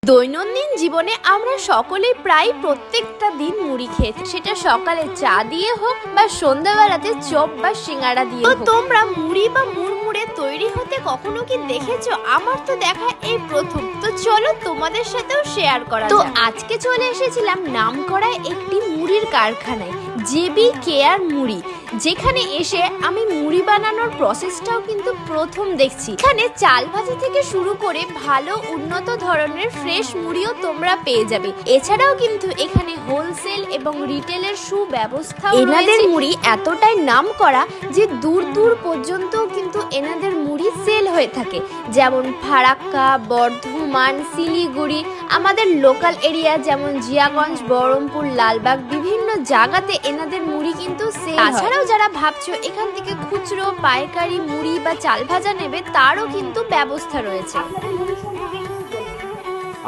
দৈনন্দিন জীবনে আমরা সকলেই প্রায় প্রত্যেকটা দিন মুড়ি খেয়েছি, সেটা সকালে চা দিয়ে হোক বা সন্ধ্যাবেলাতে চপ বা সিঙ্গাড়া দিয়ে হোক। তোমরা মুড়ি বা মুড়মুড়ে তৈরি হতে কখনো কি দেখেছো? আমার তো দেখা এই প্রথম। তো চলো তোমাদের সাথেও শেয়ার করা। তো আজকে চলে এসেছিলাম নামকরা একটি মুড়ির কারখানায়, জেবি কেয়ার মুড়ি, যেখানে এসে আমি মুড়ি বানানোর প্রসেসটাও কিন্তু প্রথম দেখছি। এখানে চাল ভাজা থেকে শুরু করে ভালো উন্নত ধরনের ফ্রেশ মুড়িও তোমরা পেয়ে যাবে। এছাড়াও কিন্তু এখানে হোলসেল এবং রিটেলের সুব্যবস্থা। এনাদের মুড়ি এতটাই নাম করা যে দূর দূর পর্যন্ত কিন্তু এনাদের মুড়ি সেল হয়ে থাকে, যেমন ফারাক্কা, বর্ধমান, শিলিগুড়ি, আমাদের লোকাল এরিয়া যেমন জিয়াগঞ্জ, বহরমপুর, লালবাগ, বিভিন্ন জায়গাতে এনাদের মুড়ি কিন্তু সেল হয়। তাছাড়াও যারা ভাবছো এখান থেকে খুচরো পাইকারি মুড়ি বা চাল ভাজা নেবে, তারও কিন্তু ব্যবস্থা রয়েছে।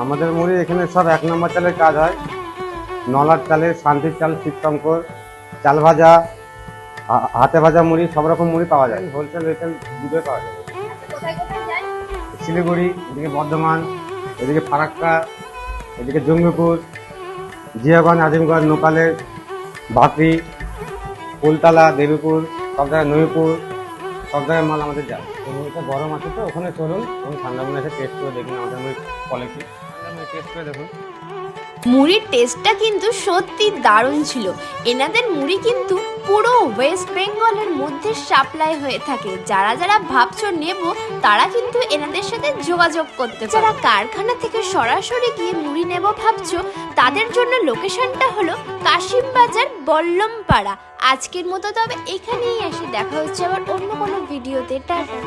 আমাদের মুড়ি এখানে সব 1 নম্বর চালের কাজ হয়। নলার চালের, শান্তির চাল, শিবশঙ্কর, চাল ভাজা, হাতে ভাজা মুড়ি, সব রকম মুড়ি পাওয়া যায়। হোলসেল রিটেল দুটোই পাওয়া যায়। শিলিগুড়ি, এদিকে বর্ধমান, এদিকে ফারাক্কা, এদিকে জঙ্গিপুর, জিয়াগঞ্জ, আজিমগঞ্জ, নোকালের, ভাকরি, কুলতলা, দেবীপুর, সব জায়গায়, নইপুর, সব জায়গায় মাল আমাদের যায়। মুড়িটা গরম আছে তো ওখানে চলুন, ঠান্ডা মনে এসে টেস্ট করে দেখুন আমাদের মুড়ি কোয়ালিটি। টেস্ট করে দেখুন। মুড়ির টেস্টটা কিন্তু সত্যি দারুণ ছিল। এনাদের মুড়ি কিন্তু পুরো ওয়েস্ট বেঙ্গলের মধ্যে সাপ্লাই হয়ে থাকে। যারা যারা ভাবছো নেব, তারা কিন্তু এনাদের সাথে যোগাযোগ করতে পারো। যারা কারখানা থেকে সরাসরি গিয়ে মুড়ি নেব ভাবছো, তাদের জন্য লোকেশনটা হলো কাশিমবাজার, বল্লমপাড়া। আজকের মতো তবে এখানেই আসি, দেখা হচ্ছে আবার অন্য কোনো ভিডিওতে। টাটা।